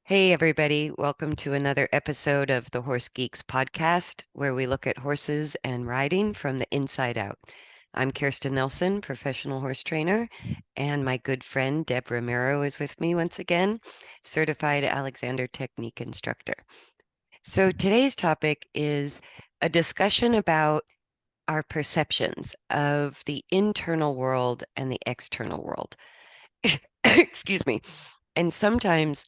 Hey, everybody. Welcome to another episode of the Horse Geeks podcast, where we look at horses and riding from the inside out. I'm Kirsten Nelsen, professional horse trainer, and my good friend Deb Romero is with me once again, certified Alexander Technique instructor. So today's topic is a discussion about our perceptions of the internal world and the external world. Excuse me. And sometimes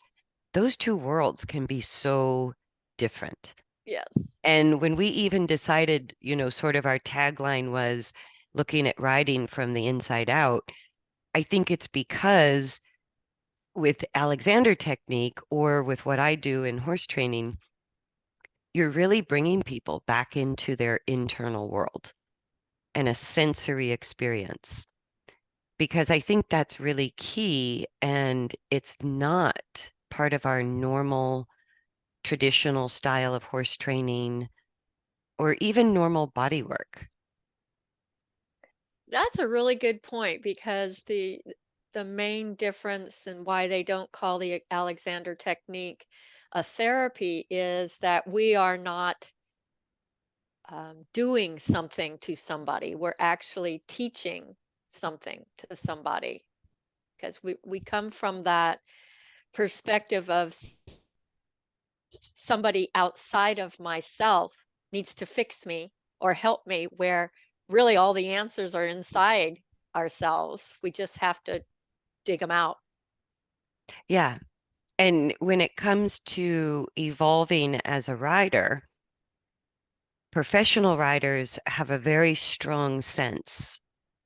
those two worlds can be so different. Yes. And when we even decided, sort of our tagline was looking at riding from the inside out, I think it's because with Alexander technique or with what I do in horse training, you're really bringing people back into their internal world and a sensory experience. Because I think that's really key and it's not part of our normal traditional style of horse training or even normal body work. That's a really good point because the main difference and why they don't call the Alexander technique a therapy is that we are not doing something to somebody. We're actually teaching something to somebody because we come from that perspective of somebody outside of myself needs to fix me or help me, where really all the answers are inside ourselves. We just have to dig them out. Yeah. And when it comes to evolving as a rider, professional riders have a very strong sense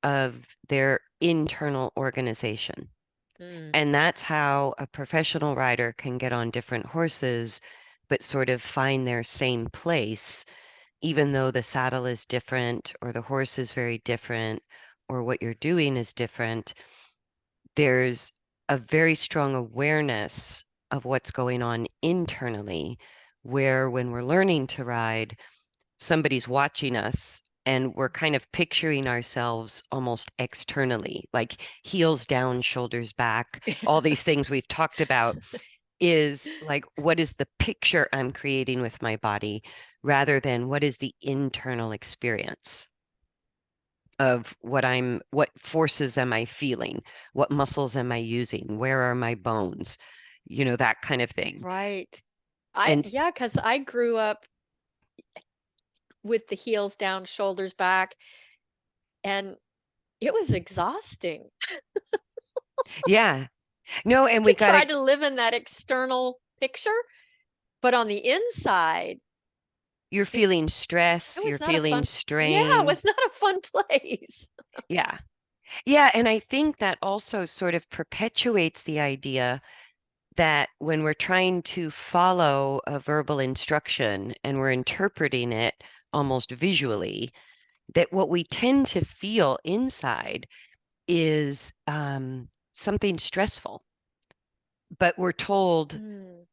of their internal organization. Mm, And that's how a professional rider can get on different horses, but sort of find their same place, even though the saddle is different or the horse is very different or what you're doing is different. There's a very strong awareness of what's going on internally, where when we're learning to ride, somebody's watching us and we're kind of picturing ourselves almost externally, like heels down, shoulders back, all these things we've talked about is like, what is the picture I'm creating with my body rather than what is the internal experience of what forces am I feeling? What muscles am I using? Where are my bones? That kind of thing. right. And Yeah, because I grew up with the heels down, shoulders back, and it was exhausting yeah, no, and to we got to, try to live in that external picture. But on the inside, you're it, feeling it stress, you're was not a feeling fun, yeah, it strain. was not a fun place. Yeah. Yeah. And I think that also sort of perpetuates the idea that when we're trying to follow a verbal instruction and we're interpreting it almost visually, that what we tend to feel inside is something stressful, but we're told, Mm,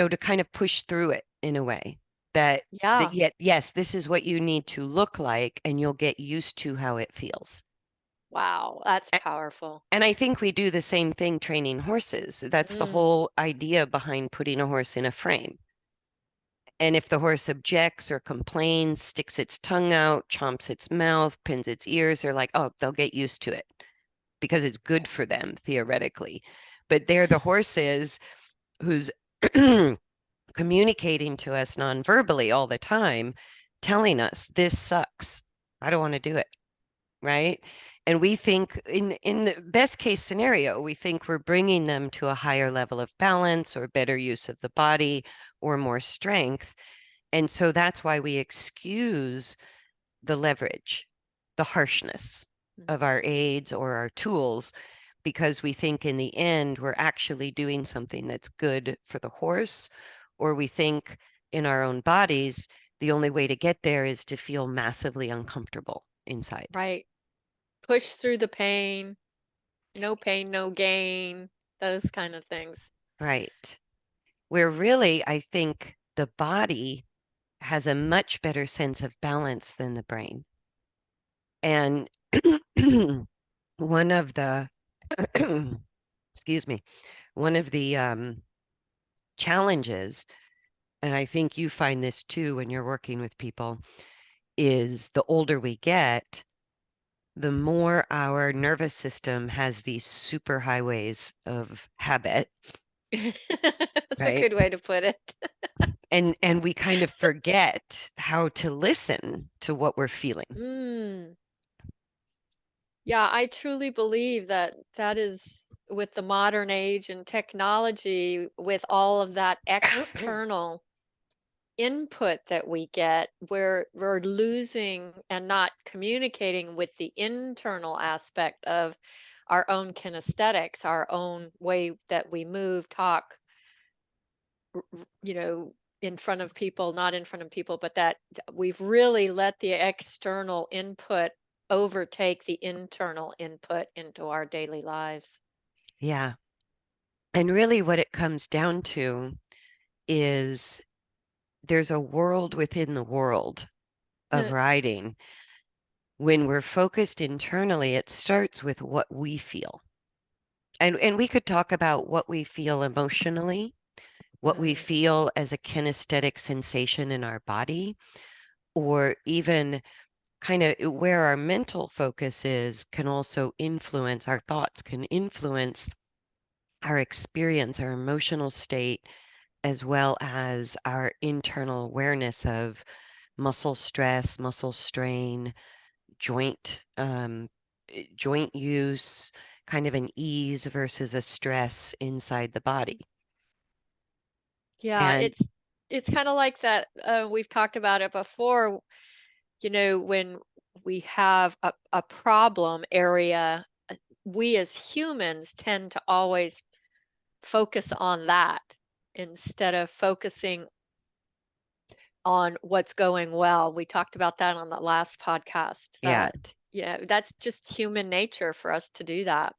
to kind of push through it in a way that yeah. yet, yes, this is what you need to look like, and you'll get used to how it feels. Wow, that's A- powerful. And I think we do the same thing training horses. That's the Mm, whole idea behind putting a horse in a frame. And if the horse objects or complains, sticks its tongue out, chomps its mouth, pins its ears, they're like, oh, they'll get used to it because it's good for them theoretically. But they're the horses who's communicating to us non-verbally all the time, telling us this sucks. I don't want to do it. Right. And we think in the best case scenario, we think we're bringing them to a higher level of balance or better use of the body or more strength. And so that's why we excuse the leverage, the harshness of mhm. our aids or our tools, because we think in the end we're actually doing something that's good for the horse, or we think in our own bodies, the only way to get there is to feel massively uncomfortable inside. Right. Push through the pain, no gain, those kind of things. Right. Where really, I think the body has a much better sense of balance than the brain. And one of the excuse me, one of the challenges, and I think you find this too when you're working with people, is the older we get, the more our nervous system has these super highways of habit, That's a right? good way to put it. And we kind of forget how to listen to what we're feeling. Mm. Yeah, I truly believe that that is with the modern age and technology, with all of that external input that we get, we're losing and not communicating with the internal aspect of our own kinesthetics, our own way that we move, talk, you know, in front of people, not in front of people, but that we've really let the external input overtake the internal input into our daily lives. Yeah. And really what it comes down to is there's a world within the world of writing. When we're focused internally, it starts with what we feel. And we could talk about what we feel emotionally, what we Mm, feel as a kinesthetic sensation in our body, or even kind of where our mental focus is can also influence our thoughts, can influence our experience, our emotional state, as well as our internal awareness of muscle stress, muscle strain, joint use, kind of an ease versus a stress inside the body. yeah, And it's kind of like that. We've talked about it before. You know, when we have a problem area, we as humans tend to always focus on that instead of focusing on what's going well. We talked about that on the last podcast yeah, that, that's just human nature for us to do that.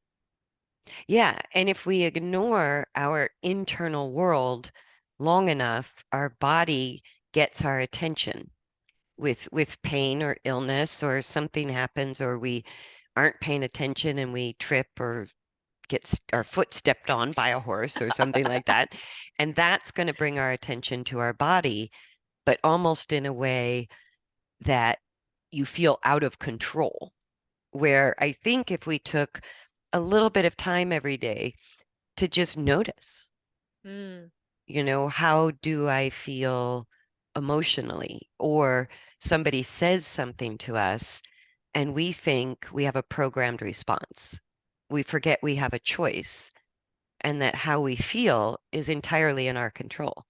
yeah. And if we ignore our internal world long enough, our body gets our attention with pain or illness, or something happens, or we aren't paying attention and we trip or our foot stepped on by a horse or something like that. And that's going to bring our attention to our body, but almost in a way that you feel out of control. Where I think if we took a little bit of time every day to just notice, Mm, how do I feel emotionally? Or somebody says something to us and we think we have a programmed response. We forget we have a choice and that how we feel is entirely in our control.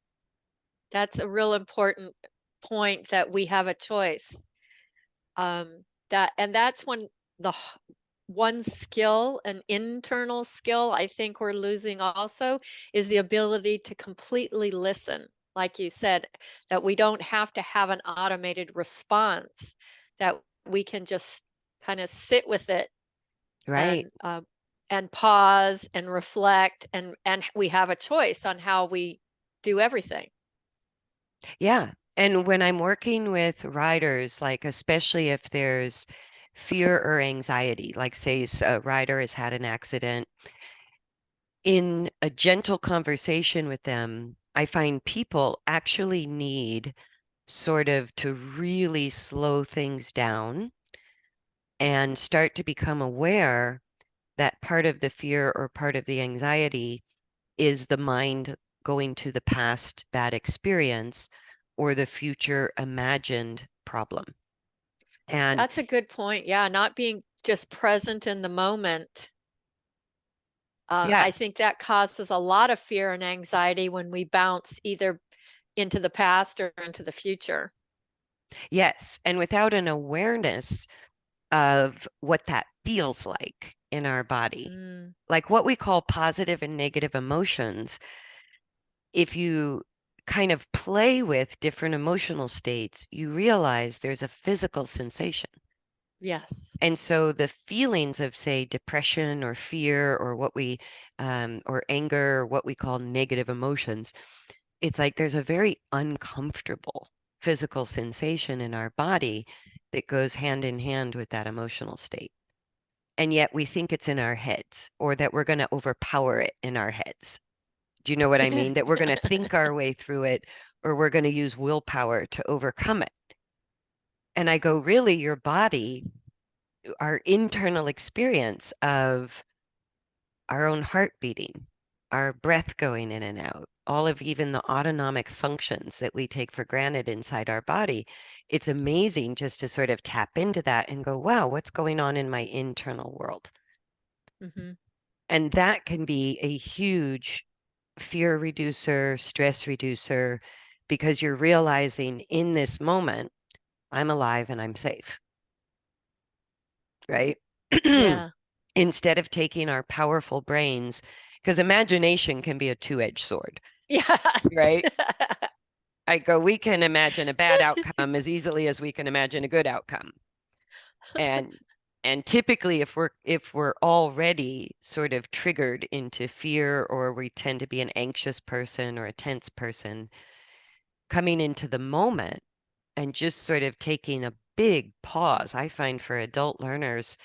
that's a real important point that we have a choice. That's when one skill, an internal skill, I think we're losing also is the ability to completely listen. Like you said, that we don't have to have an automated response, that we can just kind of sit with it Right. and pause and reflect, and we have a choice on how we do everything. Yeah. And when I'm working with riders, like especially if there's fear or anxiety, like say a rider has had an accident, in a gentle conversation with them, I find people actually need sort of to really slow things down and start to become aware that part of the fear or part of the anxiety is the mind going to the past bad experience or the future imagined problem. And That's a good point. Yeah, not being just present in the moment. yeah, I think that causes a lot of fear and anxiety when we bounce either into the past or into the future. yes. And without an awareness of what that feels like in our body, Mm, like what we call positive and negative emotions, if you kind of play with different emotional states, you realize there's a physical sensation. yes, And so the feelings of, say, depression or fear or or anger, or what we call negative emotions, it's like there's a very uncomfortable physical sensation in our body that goes hand in hand with that emotional state. And yet we think it's in our heads or that we're going to overpower it in our heads. Do you know what I mean? That we're going to think our way through it, or we're going to use willpower to overcome it. And I go, really, your body, our internal experience of our own heart beating, our breath going in and out, all of even the autonomic functions that we take for granted inside our body. It's amazing just to sort of tap into that and go, wow, what's going on in my internal world? Hmm. And that can be a huge fear reducer, stress reducer, because you're realizing in this moment, I'm alive and I'm safe, right? Yeah. Instead of taking our powerful brains, because imagination can be a two-edged sword, Yeah. right? I go, we can imagine a bad outcome as easily as we can imagine a good outcome. And and typically if we're already sort of triggered into fear, or we tend to be an anxious person or a tense person, coming into the moment and just sort of taking a big pause. I find for adult learners,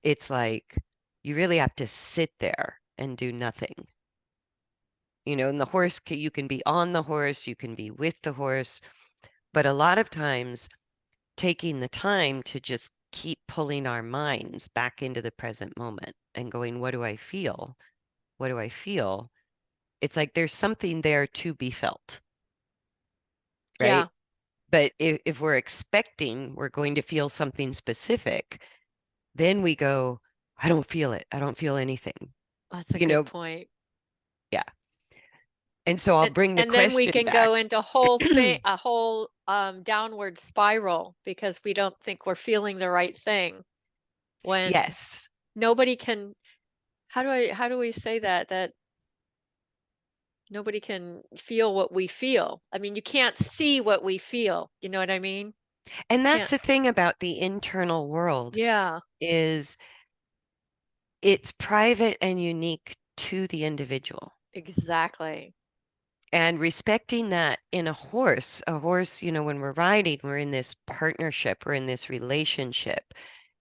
it's like you really have to sit there and do nothing. And the horse, you can be on the horse, you can be with the horse, but a lot of times taking the time to just keep pulling our minds back into the present moment and going, what do I feel? What do I feel? It's like there's something there to be felt, right? Yeah. But if we're expecting we're going to feel something specific, then we go, I don't feel it. I don't feel anything. That's a You good know, point. yeah. And so I'll And bring the and then we question can back. go into a whole downward spiral because we don't think we're feeling the right thing when Yes. nobody can, how do we say that? That nobody can feel what we feel. I mean, you can't see what we feel. You know what I mean? And that's Can't. the thing about the internal world Yeah, is it's private and unique to the individual. exactly. And respecting that in a horse, when we're riding, we're in this partnership, we're in this relationship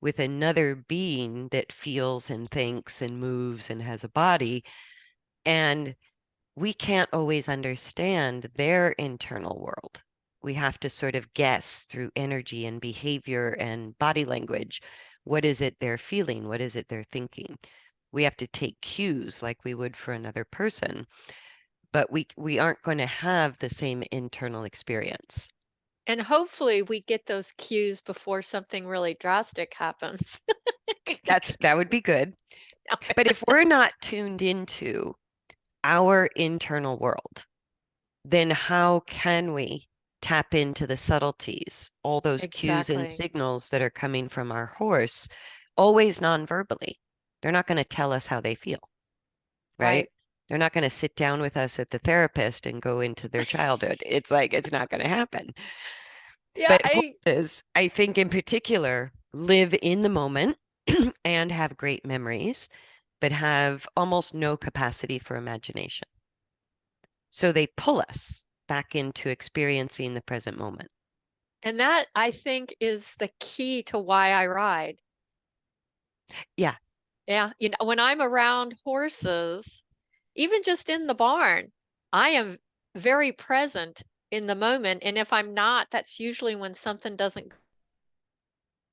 with another being that feels and thinks and moves and has a body. And we can't always understand their internal world. We have to sort of guess through energy and behavior and body language. What is it they're feeling? What is it they're thinking? We have to take cues like we would for another person, but we aren't going to have the same internal experience. And hopefully we get those cues before something really drastic happens. That would be good. But if we're not tuned into our internal world, then how can we tap into the subtleties, all those cues and Exactly. signals that are coming from our horse, always non-verbally? They're not going to tell us how they feel, right? Right. They're not going to sit down with us at the therapist and go into their childhood. It's like it's not going to happen. Yeah, But horses, I think in particular, live in the moment and have great memories, but have almost no capacity for imagination. So they pull us back into experiencing the present moment. and that I think is the key to why I ride. Yeah. Yeah, when I'm around horses, even just in the barn, I am very present in the moment, and if I'm not, that's usually when something doesn't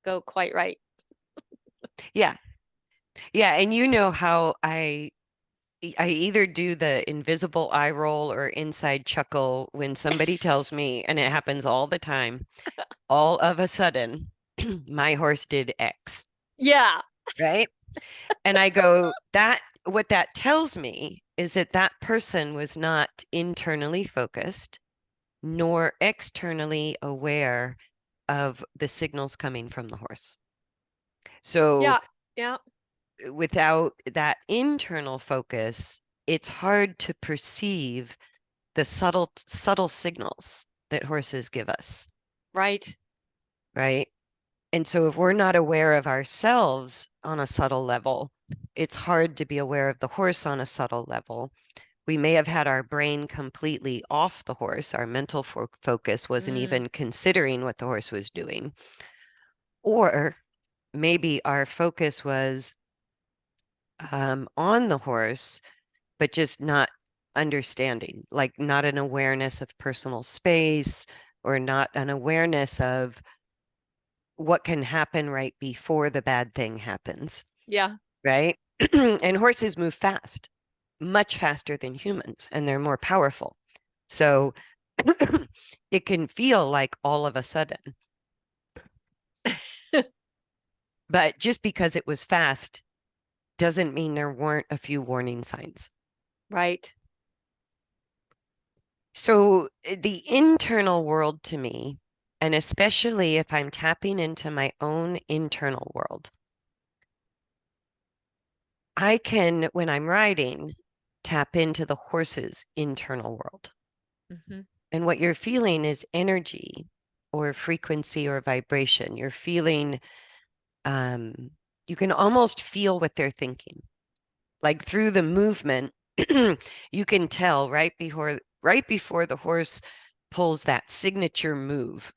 go quite right. Yeah. Yeah. And you know how I either do the invisible eye roll or inside chuckle when somebody tells me, and it happens all the time, all of a sudden, my horse did X, Yeah, right? And I go, what that tells me is that that person was not internally focused nor externally aware of the signals coming from the horse. So yeah, yeah, without that internal focus, it's hard to perceive the subtle signals that horses give us, right. right? And so if we're not aware of ourselves on a subtle level, it's hard to be aware of the horse on a subtle level. We may have had our brain completely off the horse. Our mental focus wasn't Mm, even considering what the horse was doing. Or maybe our focus was on the horse, but just not. understanding, like not an awareness of personal space or not an awareness of what can happen right before the bad thing happens, Yeah. right? And horses move fast, much faster than humans, and they're more powerful. So it can feel like all of a sudden, but just because it was fast doesn't mean there weren't a few warning signs. Right. So the internal world to me, and especially if I'm tapping into my own internal world, I can, when I'm riding, tap into the horse's internal world. Hmm. And what you're feeling is energy or frequency or vibration. You're feeling, um, you can almost feel what they're thinking. Like through the movement, you can tell right before the horse pulls that signature move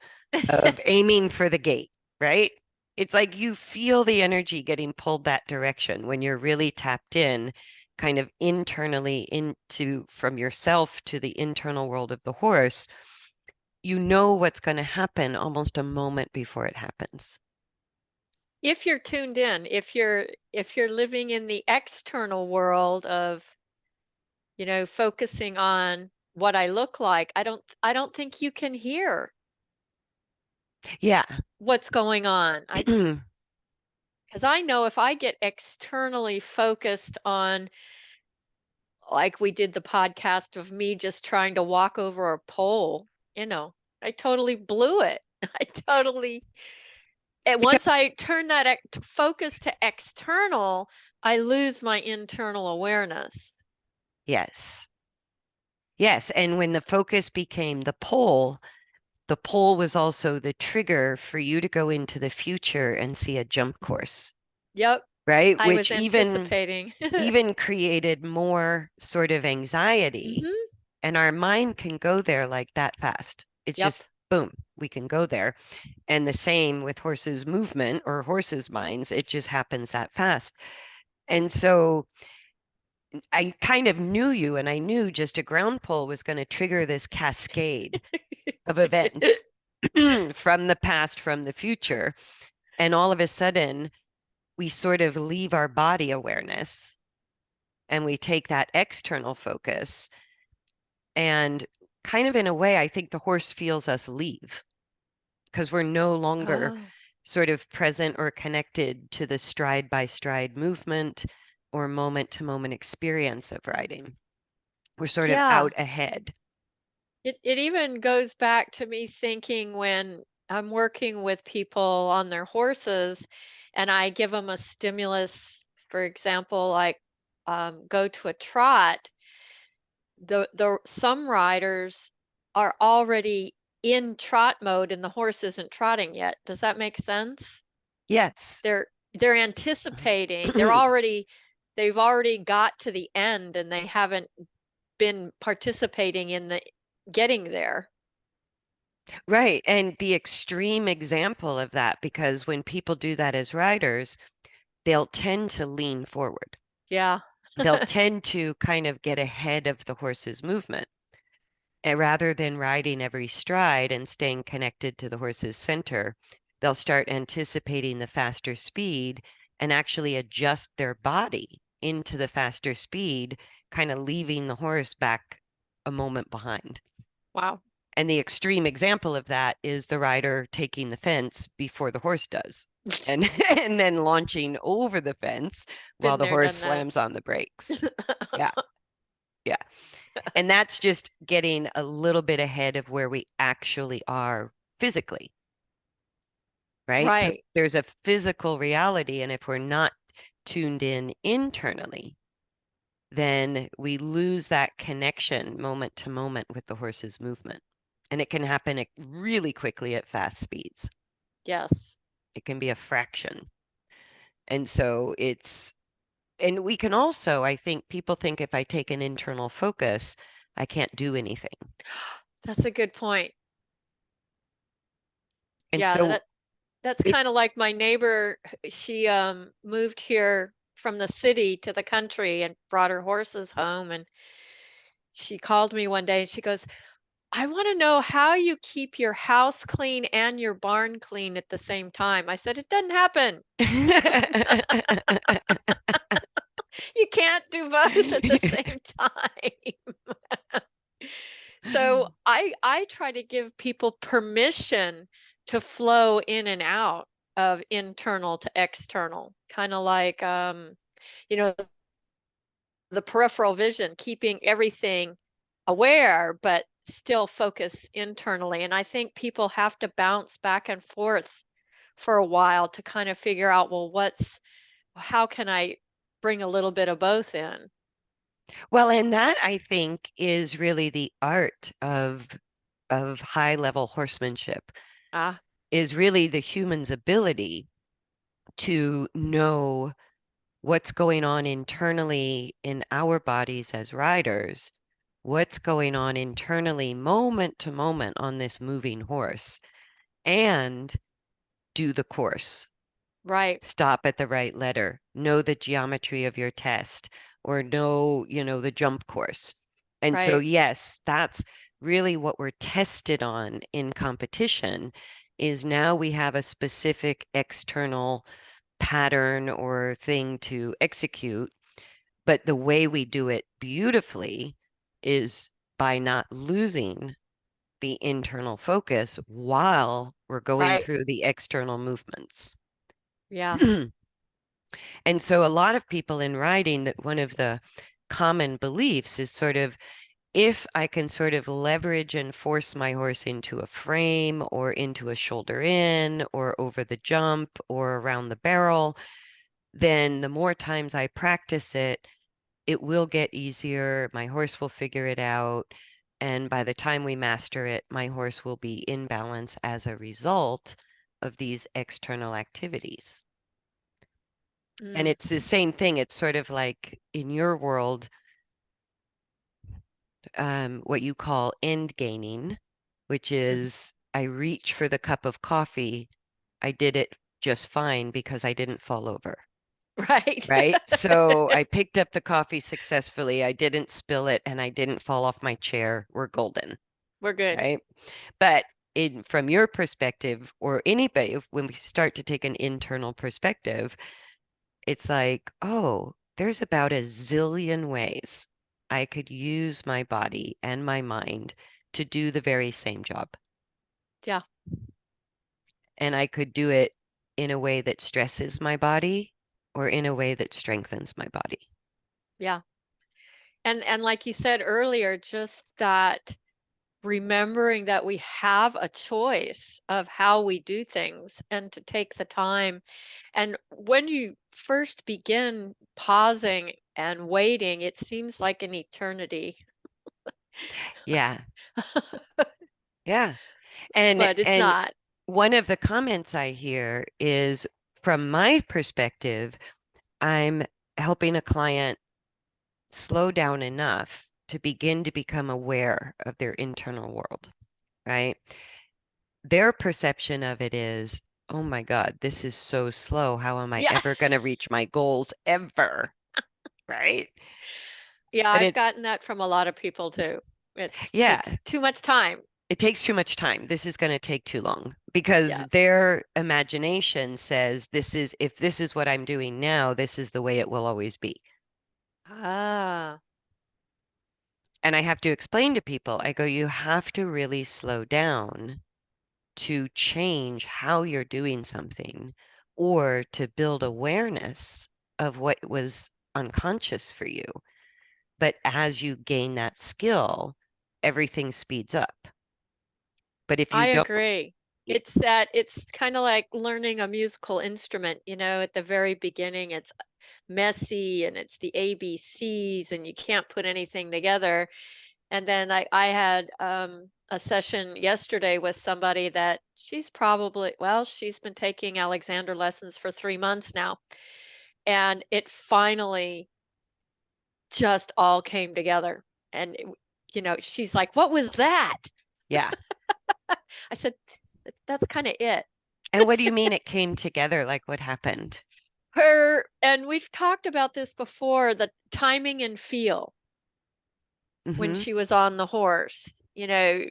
of aiming for the gate, right? It's like you feel the energy getting pulled that direction when you're really tapped in, kind of internally into from yourself to the internal world of the horse. You know what's going to happen almost a moment before it happens. If you're tuned in, if you're living in the external world of, focusing on what I look like, I don't think you can hear Yeah. what's going on. Because I know if I get externally focused on, like we did the podcast of me just trying to walk over a pole, I totally blew it. I totally, and Yeah. once I turn that focus to external, I lose my internal awareness. Yes. Yes. And when the focus became the pole was also the trigger for you to go into the future and see a jump course, Yep, right? I was Which even anticipating. even created more sort of anxiety. Hmm. And our mind can go there like that fast. It's Yep. just boom, we can go there. And the same with horses' movement or horses' minds. It just happens that fast. And so I kind of knew you, and I knew just a ground pull was going to trigger this cascade of events from the past, from the future. And all of a sudden, we sort of leave our body awareness and we take that external focus. And kind of in a way, I think the horse feels us leave because we're no longer Oh, sort of present or connected to the stride by stride movement or moment to moment experience of riding. We're sort of yeah. out ahead. It even goes back to me thinking when I'm working with people on their horses and I give them a stimulus, for example, like go to a trot, the some riders are already in trot mode and the horse isn't trotting yet. Does that make sense? Yes. They're anticipating. They've already got to the end and they haven't been participating in the getting there. Right. And the extreme example of that, because when people do that as riders, they'll tend to lean forward. Yeah. They'll tend to kind of get ahead of the horse's movement. And rather than riding every stride and staying connected to the horse's center, they'll start anticipating the faster speed and actually adjust their body into the faster speed, kind of leaving the horse back a moment behind. Wow. And the extreme example of that is the rider taking the fence before the horse does. And and then launching over the fence while Been the there, horse done that. slams on the brakes. Yeah. Yeah. And that's just getting a little bit ahead of where we actually are physically, right? So Right. there's a physical reality. And if we're not tuned in internally, then we lose that connection moment to moment with the horse's movement. And it can happen really quickly at fast speeds. Yes. It can be a fraction. And so and we can also, I think people think if I take an internal focus, I can't do anything. That's a good point. And Yeah, so that's it, kind of like my neighbor. She moved here from the city to the country and brought her horses home, and she called me one day and she goes, "I want to know how you keep your house clean and your barn clean at the same time." I said, "It doesn't happen. You can't do both at the same time." So I try to give people permission to flow in and out of internal to external, kind of like you know, the peripheral vision, keeping everything aware, but still focus internally. And I think people have to bounce back and forth for a while to kind of figure out, well, how can I bring a little bit of both in? Well, and that I think is really the art of high level horsemanship, Ah, is really the human's ability to know what's going on internally in our bodies as riders, what's going on internally moment to moment on this moving horse, and do the course. right, Stop at the right letter, know the geometry of your test, or know, the jump course. And so, right. yes, that's really what we're tested on in competition is now we have a specific external pattern or thing to execute, but the way we do it beautifully is by not losing the internal focus while we're going Right. through the external movements. Yeah. And so a lot of people in riding, that one of the common beliefs is sort of if I can sort of leverage and force my horse into a frame or into a shoulder in or over the jump or around the barrel, then the more times I practice it, it will get easier. My horse will figure it out. And by the time we master it, my horse will be in balance as a result of these external activities. And Mm, it's the same thing. It's sort of like in your world, what you call end gaining, which mhm. is I reach for the cup of coffee. I did it just fine because I didn't fall over, Right. right? So I picked up the coffee successfully. I didn't spill it and I didn't fall off my chair. We're golden, We're good. right? But from your perspective, or anybody, when we start to take an internal perspective, it's like, oh, there's about a zillion ways I could use my body and my mind to do the very same job. Yeah. And I could do it in a way that stresses my body or in a way that strengthens my body. Yeah. And like you said earlier, just that remembering that we have a choice of how we do things and to take the time. And when you first begin pausing and waiting, it seems like an eternity, Yeah. Yeah. And but it's and not. one of the comments I hear is from my perspective, I'm helping a client slow down enough to begin to become aware of their internal world, right? Their perception of it is, oh my God, this is so slow. How am I Yeah. ever going to reach my goals ever? Right? Yeah, And I've gotten that from a lot of people too. It yeah, takes too much time. it takes too much time. This is going to take too long Yeah. because their imagination says, if this is what I'm doing now, this is the way it will always be. Ah, And I have to explain to people, I go, you have to really slow down to change how you're doing something or to build awareness of what was unconscious for you. But as you gain that skill, everything speeds up. But if I you don't, agree. y- It's kind of like learning a musical instrument, at the very beginning it's messy and it's the ABCs and you can't put anything together. And then I had a session yesterday with somebody that she's been taking Alexander lessons for 3 months now. And it finally just all came together. And she's like, "What was that?" yeah. I said, That's kind of it." And what do you mean it came together? Like what happened? Her and we've talked about this before, the timing and feel. when Mm-hmm. she was on the horse.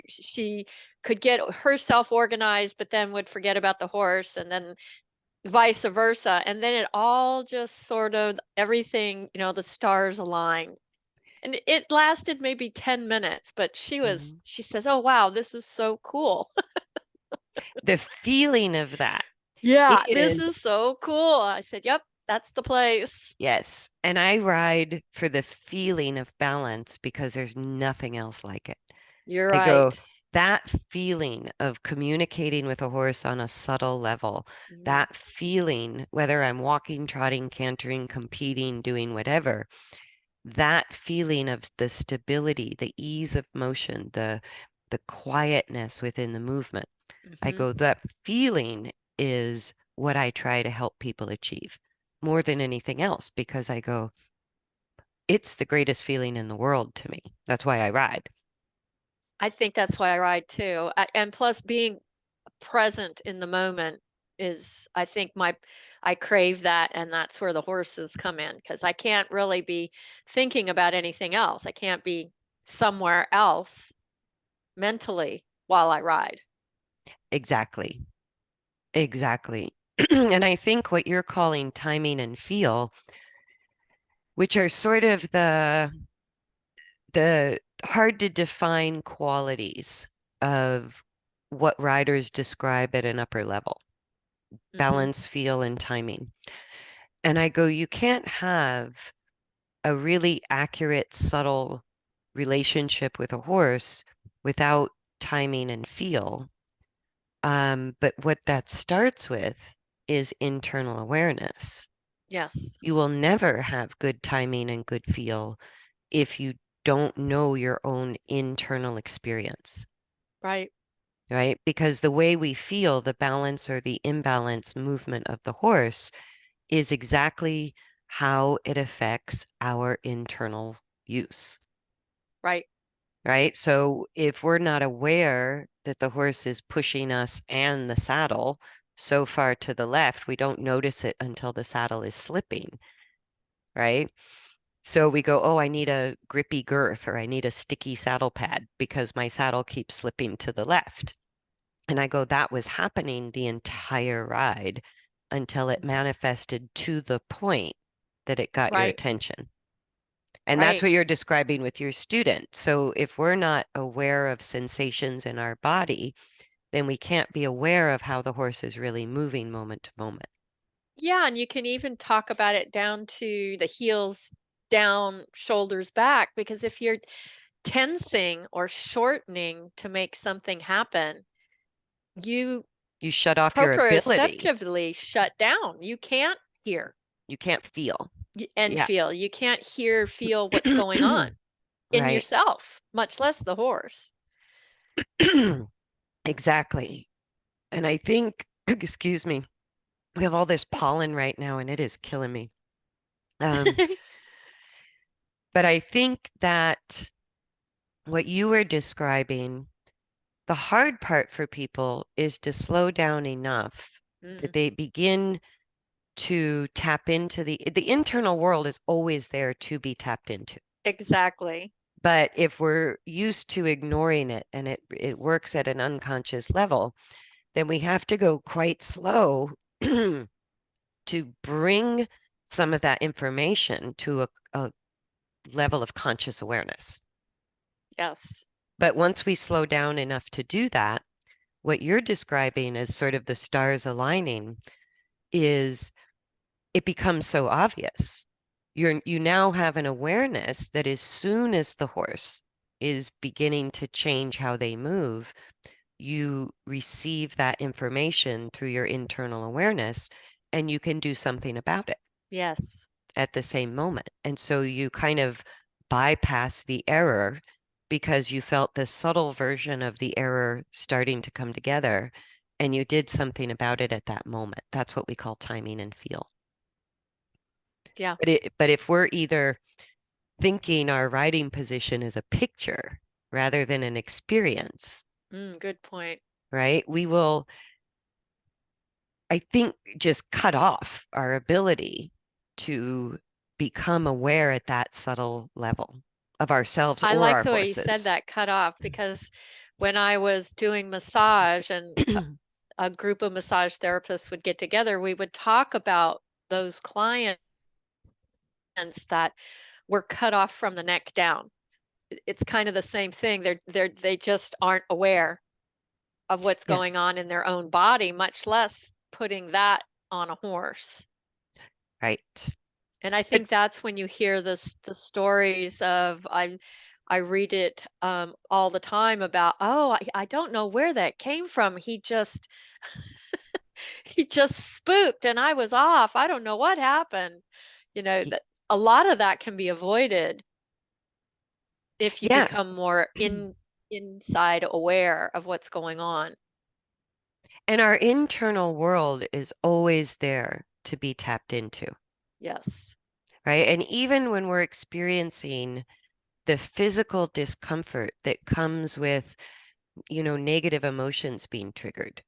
She could get herself organized, but then would forget about the horse, and then vice versa. And then it all just sort of everything, the stars aligned. And it lasted maybe 10 minutes, but Mm-hmm. she says, "Oh, wow, this is so cool." The feeling of that Yeah, this is, is so cool. I said, "Yep, that's the place." yes. And I ride for the feeling of balance because there's nothing else like it. You're I go, right. that feeling of communicating with a horse on a subtle level, Mm, that feeling, whether I'm walking, trotting, cantering, competing, doing whatever, that feeling of the stability, the ease of motion, the quietness within the movement. I mhm. go, that feeling is what I try to help people achieve more than anything else because I go, it's the greatest feeling in the world to me. That's why I ride. I think that's why I ride too. And plus being present in the moment is, I think, I crave that, and that's where the horses come in, because I can't really be thinking about anything else. I can't be somewhere else mentally while I ride. Exactly. Exactly. And I think what you're calling timing and feel, which are sort of the hard to define qualities of what riders describe at an upper level, Mhm. balance, feel, and timing. And I go, you can't have a really accurate, subtle relationship with a horse without timing and feel. But what that starts with is internal awareness. Yes. You will never have good timing and good feel if you don't know your own internal experience, Right. right? Because the way we feel the balance or the imbalance movement of the horse is exactly how it affects our internal use, Right. right? So if we're not aware that the horse is pushing us and the saddle so far to the left, we don't notice it until the saddle is slipping, right? So we go, oh, I need a grippy girth or I need a sticky saddle pad because my saddle keeps slipping to the left. And I go, that was happening the entire ride until it Mhm. manifested to the point that it got your Right. attention. And that's Right. what you're describing with your student. So if we're not aware of sensations in our body, then we can't be aware of how the horse is really moving moment to moment. Yeah, and you can even talk about it down to the heels down, shoulders back, because if you're tensing or shortening to make something happen, you You shut off your ability. proprioceptively shut down. You can't hear You can't feel. and Yeah. feel. You can't feel what's going on in Right. yourself, much less the horse. Exactly. And I think, excuse me, we have all this pollen right now and it is killing me. Um, but I think that what you were describing, the hard part for people is to slow down enough that Mm, they begin to tap into the internal world is always there to be tapped into. exactly. But if we're used to ignoring it and it works at an unconscious level, then we have to go quite slow to bring some of that information to a level of conscious awareness. Yes. But once we slow down enough to do that, what you're describing as sort of the stars aligning is it becomes so obvious. You now have an awareness that as soon as the horse is beginning to change how they move, you receive that information through your internal awareness and you can do something about it Yes. at the same moment. And so you kind of bypass the error because you felt this subtle version of the error starting to come together and you did something about it at that moment. That's what we call timing and feel. Yeah. But if we're either thinking our riding position is a picture rather than an experience, Good point. right? We will, I think, just cut off our ability to become aware at that subtle level. of ourselves I or like our the way you said horses. that, cut off, because when I was doing massage and a group of massage therapists would get together, we would talk about those clients that were cut off from the neck down. It's kind of the same thing. They just aren't aware of what's Yeah, going on in their own body, much less putting that on a horse. right. And I But think that's when you hear the stories of I read it all the time about, oh, I don't know where that came from. He just spooked and I was off. I don't know what happened. y- That a lot of that can be avoided if you yeah, become more inside aware of what's going on. and our internal world is always there to be tapped into, Yes. right? And even when we're experiencing the physical discomfort that comes with, negative emotions being triggered,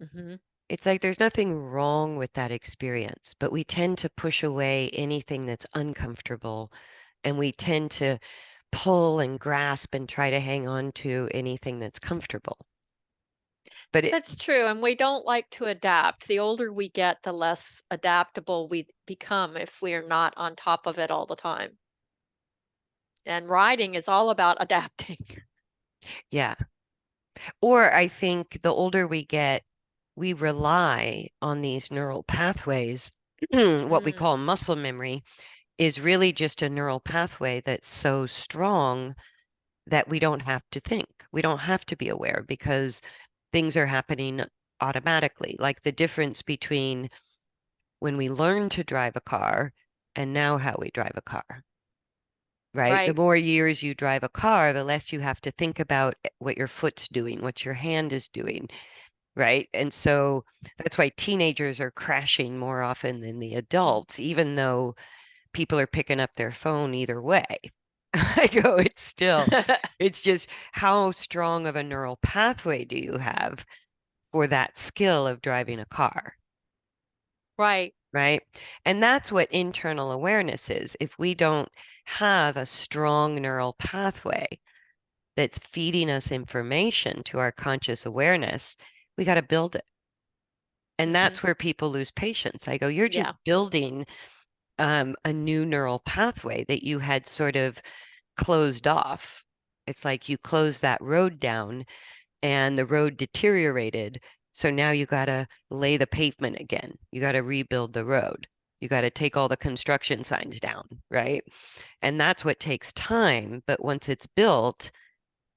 Hmm. it's like there's nothing wrong with that experience, but we tend to push away anything that's uncomfortable, and we tend to pull and grasp and try to hang on to anything that's comfortable. But That's true. And we don't like to adapt. The older we get, the less adaptable we become if we're not on top of it all the time. And riding is all about adapting. yeah, or I think the older we get, we rely on these neural pathways. What we Mm, call muscle memory is really just a neural pathway that's so strong that we don't have to think. We don't have to be aware because things are happening automatically. Like the difference between when we learn to drive a car and now how we drive a car, right? The right. more years you drive a car, the less you have to think about what your foot's doing, what your hand is doing, right? And so that's why teenagers are crashing more often than the Mm. adults, even though people are picking up their phone either way. I go, it's just how strong of a neural pathway do you have for that skill of driving a car, Right. right? And that's what internal awareness is. If we don't have a strong neural pathway that's feeding us information to our conscious awareness, we got to build it. And Hmm. that's where people lose patience. I go, you're Yeah. just building a new neural pathway that you had sort of closed off. It's like you closed that road down and the road deteriorated. So now you got to lay the pavement again. You got to rebuild the road. You got to take all the construction signs down, right? And that's what takes time. But once it's built,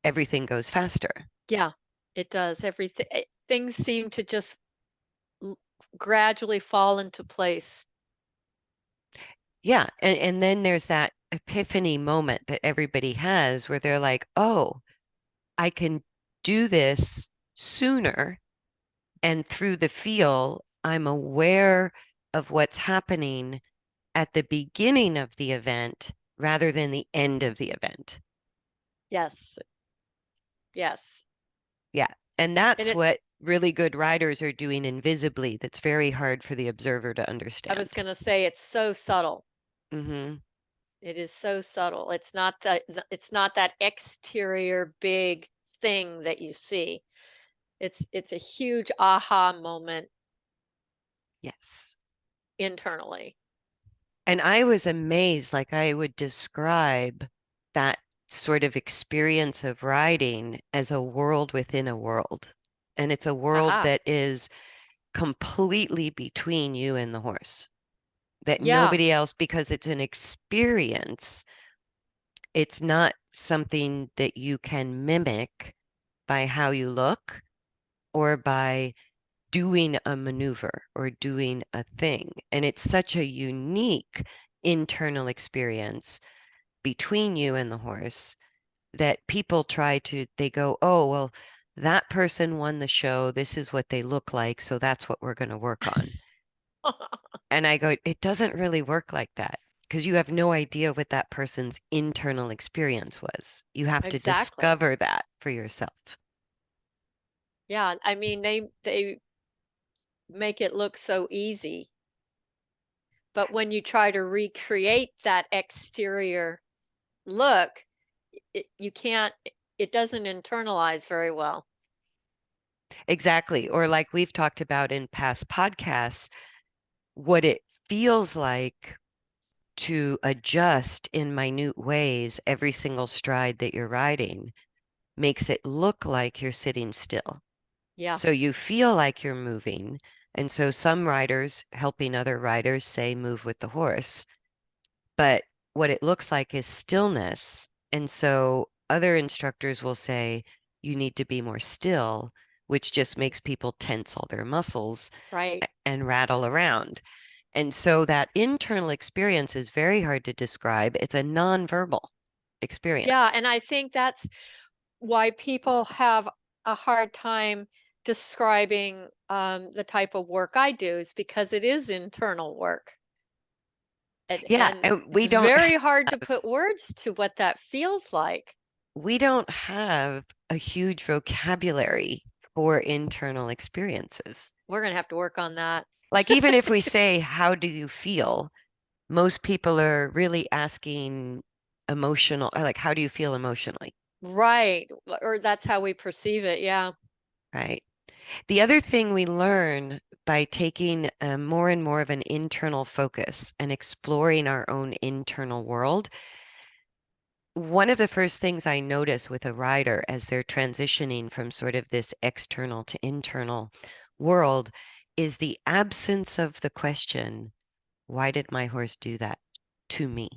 everything goes faster. Yeah. It does. Everything, things seem to just l- gradually fall into place. Yeah. And then there's that epiphany moment that everybody has where they're like, oh, I can do this sooner. And through the feel, I'm aware of what's happening at the beginning of the event rather than the end of the event. Yes. Yes. Yeah. And And that's what really good writers are doing invisibly that's very hard for the observer to I was understand. going to say it's so subtle. Hmm. It is so subtle. It's not that exterior big thing that you see. It's a huge aha moment Yes. internally. And I was amazed, like I would describe that sort of experience of riding as a world within a world. And it's a world Aha. that is completely between you and the horse, that Yeah. nobody else, because it's an experience, it's not something that you can mimic by how you look or by doing a maneuver or doing a thing. And it's such a unique internal experience between you and the horse that people they go, oh, well, that person won the show. This is what they look like. So that's what we're going to work on. And I go, it doesn't really work like that because you have no idea what that person's internal experience was. You have to Exactly. discover that for yourself. Yeah, I mean they make it look so easy, but when you try to recreate that exterior, look, you can't, it doesn't internalize very well. Exactly. Or like we've talked about in past podcasts, what it feels like to adjust in minute ways every single stride that you're riding makes it look like you're sitting still. Yeah, So you feel like you're moving. And so some riders helping other riders say move with the horse, but what it looks like is stillness. And so other instructors will say you need to be more still, which just makes people tense all their muscles right. and rattle around. And so that internal experience is very hard to describe. It's a nonverbal Yeah, experience. and I think that's why people have a hard time describing the type of work I do, is because it is internal work. Yeah, And and it's very hard to put words to what that feels like. we don't have a huge vocabulary for internal experiences. We're going to have to work on that. Like even if we say, how do you feel? Most people are really asking emotional, like, how do you feel emotionally? Right. Or that's how we perceive it. Yeah. Right. The other thing we learn by taking more and more of an internal focus and exploring our own internal world, one of the first things I notice with a rider as they're transitioning from sort of this external to internal world is the absence of the question, why did my horse do that to me?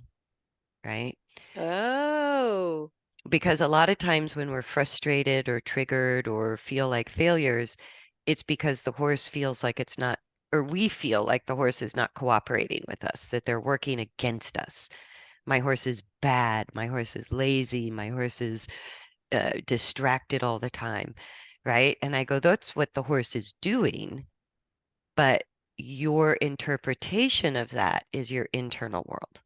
Right? Oh, Because a lot of times when we're frustrated or triggered or feel like failures, it's because the horse feels like it's not, or we feel like the horse is not cooperating with us, that they're working against us. My horse is bad. My horse is lazy. My horse is distracted all the time. Right. And I go, that's what the horse is doing. But your interpretation of that is your internal world.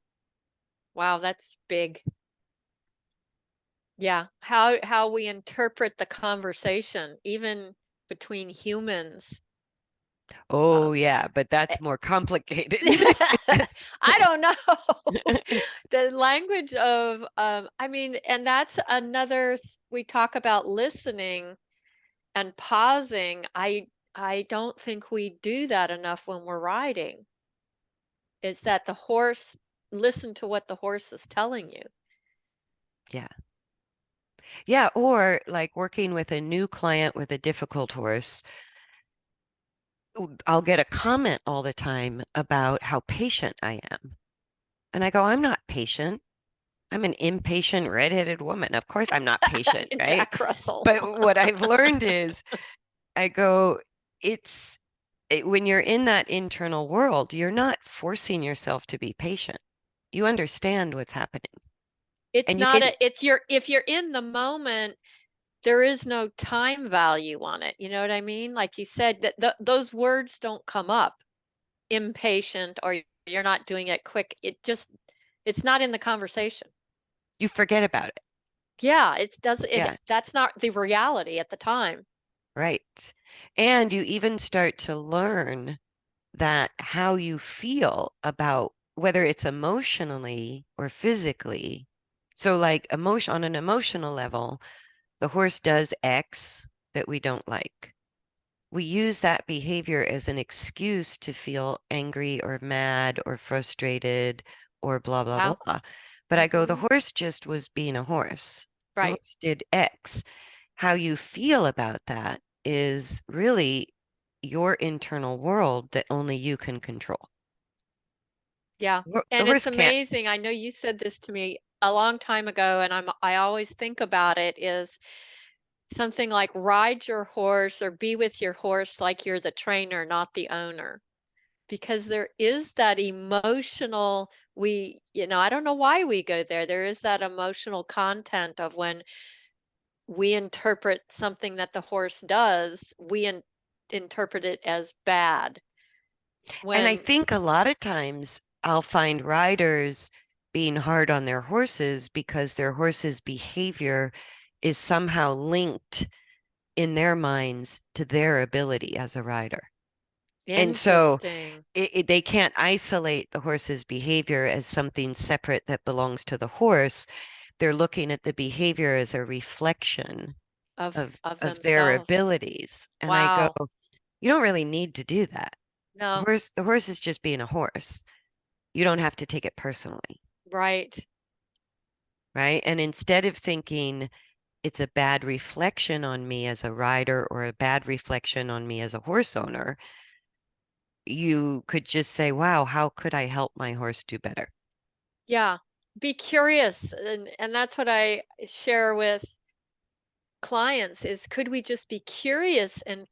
wow, that's big. Yeah. How we interpret the conversation, even between humans. Oh, Um, yeah. But eh, that's more complicated. I don't know. The language of, I mean, and that's another, we talk about listening and pausing. I don't think we do that enough when we're riding. Is that the horse, listen to what the horse is telling you. Yeah. Yeah. Or like working with a new client with a difficult horse, I'll get a comment all the time about how patient I am. And I go, I'm not patient. I'm an impatient redheaded woman. Of course, I'm not patient, right? Jack Russell. But what I've learned is I go, it's when you're in that internal world, you're not forcing yourself to be patient. You understand what's happening. It's And you not can, a, it's your, if you're in the moment, there is no time value on it. You know what I mean? Like you said, that those words don't come up. Impatient, or you're not doing it quick. It just, it's not in the conversation. you forget about it. Yeah, it does it, Yeah, that's not the reality at the time. right. And you even start to learn that how you feel about whether it's emotionally or physically. So, like emotion on an emotional level, the horse does X that we don't like. We use that behavior as an excuse to feel angry or mad or frustrated or blah, blah, Wow. blah. But I go, the Hmm. horse just was being a horse. The Right. horse did X. How you feel about that is really your internal world that only you can control. Yeah. The And horse it's can't. amazing. I know you said this to me a long time ago, and I always think about it, is something like ride your horse or be with your horse like you're the trainer, not the owner. Because there is that emotional, we, I don't know why we go there. There is that emotional content of when we interpret something that the horse does, we interpret it as bad. And I When, think a lot of times I'll find riders being hard on their horses because their horse's behavior is somehow linked in their minds to their ability as a rider. And so Interesting. they can't isolate the horse's behavior as something separate that belongs to the horse. They're looking at the behavior as a reflection Of of their themselves. abilities. And I go, Wow. you don't really need to do that. No, The horse is just being a horse. You don't have to take it personally, right. right? And instead of thinking it's a bad reflection on me as a rider or a bad reflection on me as a horse owner, you could just say, wow, how could I help my horse do better? Yeah. Be curious. And that's what I share with clients is could we just be curious and,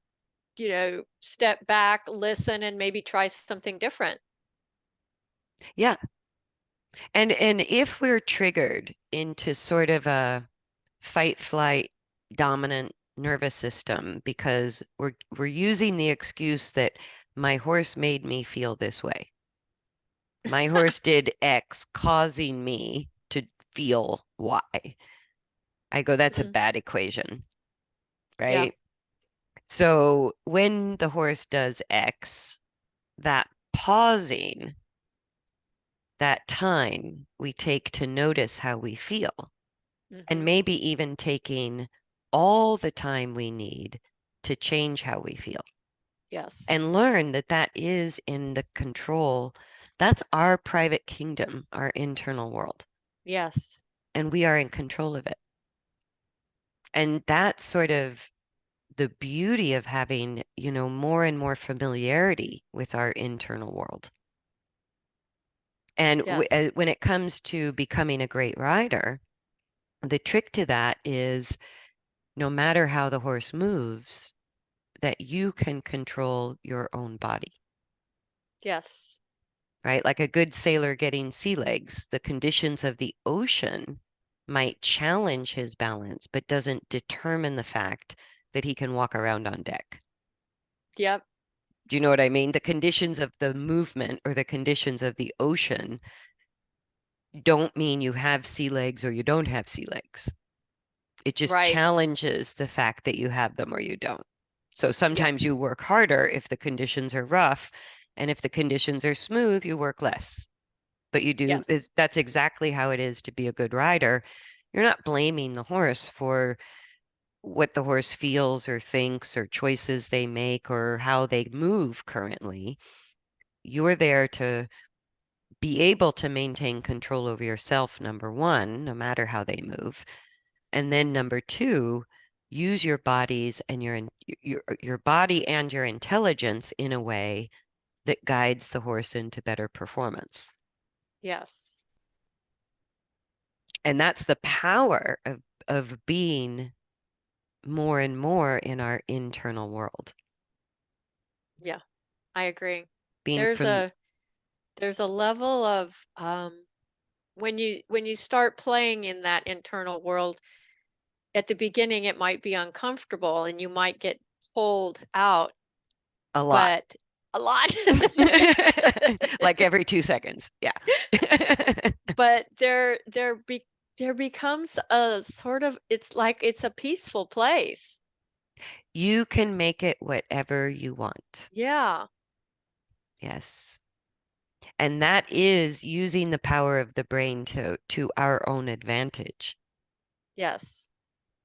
step back, listen, and maybe try something different? Yeah. And if we're triggered into sort of a fight, flight, dominant nervous system because we're using the excuse that my horse made me feel this way. My horse did X, causing me to feel Y. I go, that's a Mm, bad equation, yeah. right? So when the horse does X, that pausing, that time we take to notice how we feel, and Hmm. maybe even taking all the time we need to change how we feel Yes. and learn that that is in the control. That's our private kingdom, our internal world, Yes. and we are in control of it. And that's sort of the beauty of having, more and more familiarity with our internal world. And Yes. when it comes to becoming a great rider, the trick to that is no matter how the horse moves, that you can control your own body, Yes. right? Like a good sailor getting sea legs, the conditions of the ocean might challenge his balance, but doesn't determine the fact that he can walk around on deck. Yep. Do you know what I mean? The conditions of the movement or the conditions of the ocean don't mean you have sea legs or you don't have sea legs. It just Right. challenges the fact that you have them or you don't. So sometimes Yes. you work harder if the conditions are rough, and if the conditions are smooth, you work less. But Yes. that's exactly how it is to be a good rider. You're not blaming the horse for what the horse feels or thinks or choices they make or how they move currently. You're there to be able to maintain control over yourself, number one, no matter how they move. And then number two, use your bodies and your body and your intelligence in a way that guides the horse into better performance. Yes. And that's the power of being more and more in our internal world. Yeah. I agree. Being There's from a there's a level of when you start playing in that internal world, at the beginning it might be uncomfortable and you might get pulled out, a lot. but a lot. Like every 2 seconds. Yeah. But there becomes a sort of it's like it's a peaceful place. You can make it whatever you want. Yeah. Yes. And that is using the power of the brain to our own advantage, Yes.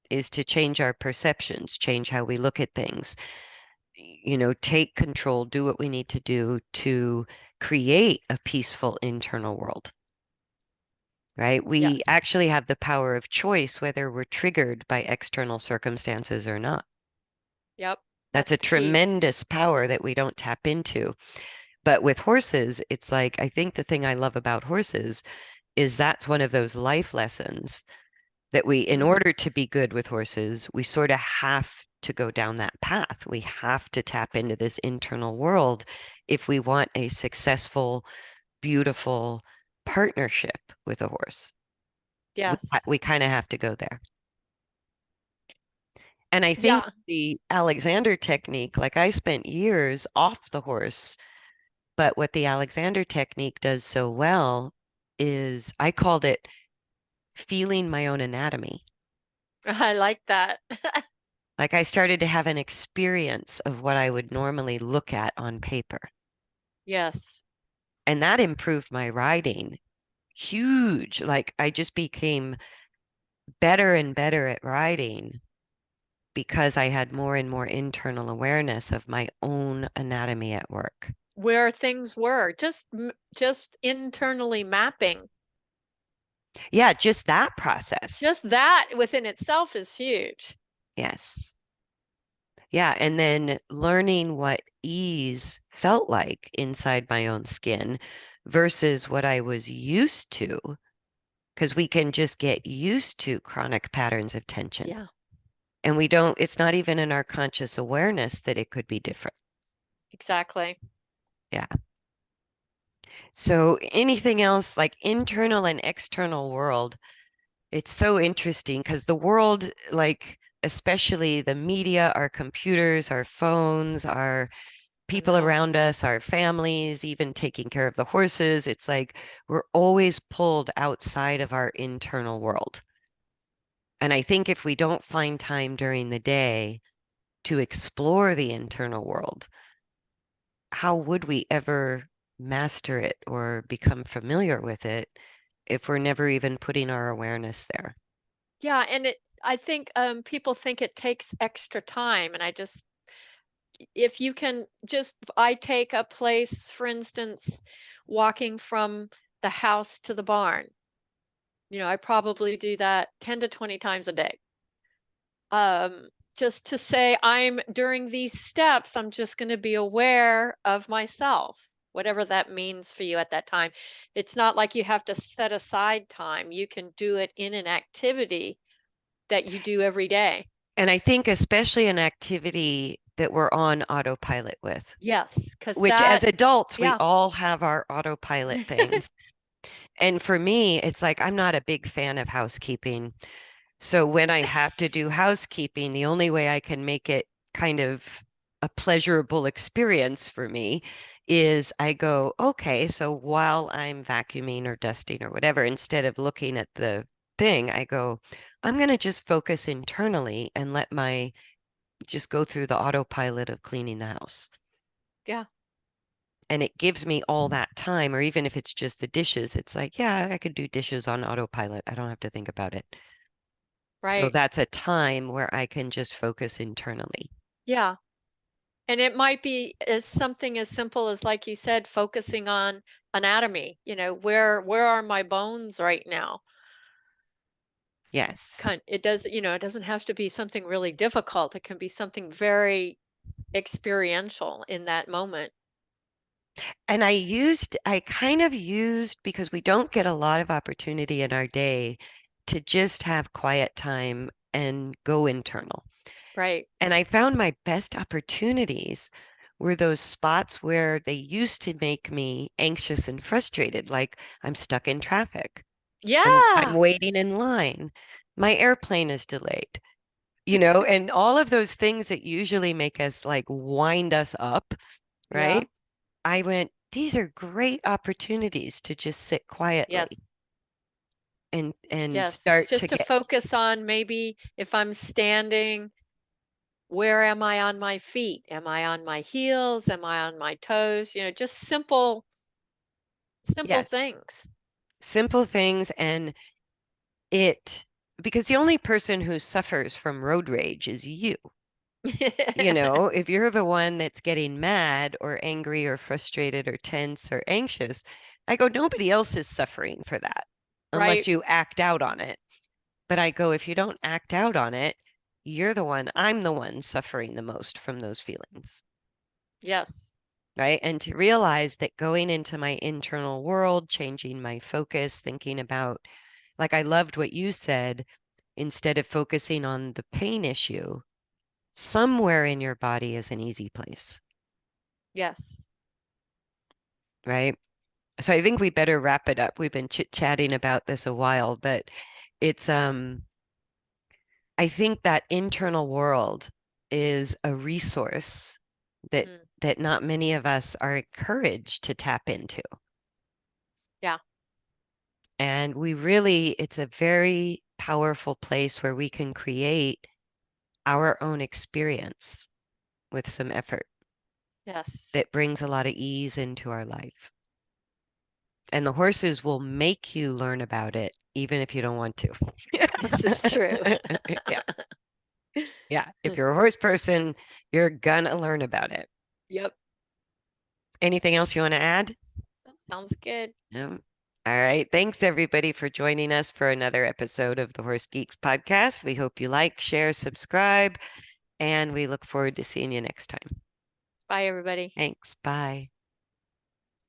is to change our perceptions, change how we look at things, take control, do what we need to do to create a peaceful internal world, right? We Yes. actually have the power of choice whether we're triggered by external circumstances or not. Yep. That's That's a key. tremendous power that we don't tap into. But with horses, it's like, I think the thing I love about horses is that's one of those life lessons that in Mhm. order to be good with horses, we sort of have to go down that path. We have to tap into this internal world if we want a successful, beautiful partnership with a horse. Yes. We kind of have to go there. And I think Yeah. the Alexander technique, like I spent years off the horse, but what the Alexander technique does so well is I called it feeling my own anatomy. I like that. Like I started to have an experience of what I would normally look at on paper. Yes. And that improved my writing huge. Like I just became better and better at writing because I had more and more internal awareness of my own anatomy at work. Where things were, just internally mapping. Yeah, just that process. Just that within itself is huge. Yes. Yeah. And then learning what ease felt like inside my own skin versus what I was used to, because we can just get used to chronic patterns of tension. Yeah, And we don't, it's not even in our conscious awareness that it could be different. exactly. Yeah. So anything else like internal and external world, it's so interesting because the world, like, especially the media, our computers, our phones, our I people know. around us, our families, even taking care of the horses, it's like we're always pulled outside of our internal world. And I think if we don't find time during the day to explore the internal world, how would we ever master it or become familiar with it if we're never even putting our awareness there? Yeah, and I think people think it takes extra time, and if you can just, I take a place, for instance, walking from the house to the barn. I probably do that 10 to 20 times a day. Um, just to say, during these steps, I'm just going to be aware of myself, whatever that means for you at that time. It's not like you have to set aside time. You can do it in an activity that you do every day. And I think especially an activity that we're on autopilot with, Yes, because which as adults, we yeah, all have our autopilot things. And for me, it's like I'm not a big fan of housekeeping. So when I have to do housekeeping, the only way I can make it kind of a pleasurable experience for me is I go, okay, so while I'm vacuuming or dusting or whatever, instead of looking at the thing, I go, I'm going to just focus internally and let my just go through the autopilot of cleaning the house. yeah, And it gives me all that time, or even if it's just the dishes, it's like, yeah, I could do dishes on autopilot. I don't have to think about it. So right. that's a time where I can just focus internally. Yeah. And it might be as something as simple as, like you said, focusing on anatomy. Where are my bones right now? Yes. It doesn't have to be something really difficult. It can be something very experiential in that moment. And I kind of used, because we don't get a lot of opportunity in our day to just have quiet time and go internal. Right. And I found my best opportunities were those spots where they used to make me anxious and frustrated, like I'm stuck in traffic. I'm Yeah. waiting in line. My airplane is delayed. And all of those things that usually make us like wind us up, Yeah. right? I went, these are great opportunities to just sit quietly Yes. and Yes. start to Just to get, focus on, maybe if I'm standing, where am I on my feet? Am I on my heels? Am I on my toes? Just simple yes, things. simple things. And it, because the only person who suffers from road rage is you. If you're the one that's getting mad or angry or frustrated or tense or anxious, I go, nobody else is suffering for that unless Right? you act out on it. But I go, if you don't act out on it, I'm the one suffering the most from those feelings. Yes. Right. And to realize that going into my internal world, changing my focus, thinking about, like, I loved what you said, instead of focusing on the pain issue, somewhere in your body is an easy place. Yes. Right. So I think we better wrap it up. We've been chit-chatting about this a while, but it's, I think that internal world is a resource that Mm. that not many of us are encouraged to tap into. Yeah. And it's a very powerful place where we can create our own experience with some effort Yes. that brings a lot of ease into our life. And the horses will make you learn about it, even if you don't want to. This is true. Yeah. Yeah. If you're a horse person, you're gonna learn about it. Yep. Anything else you want to add? That sounds good. No. All right. Thanks everybody for joining us for another episode of the Horse Geeks podcast. We hope you like, share, subscribe, and we look forward to seeing you next time. Bye, everybody. Thanks. Bye.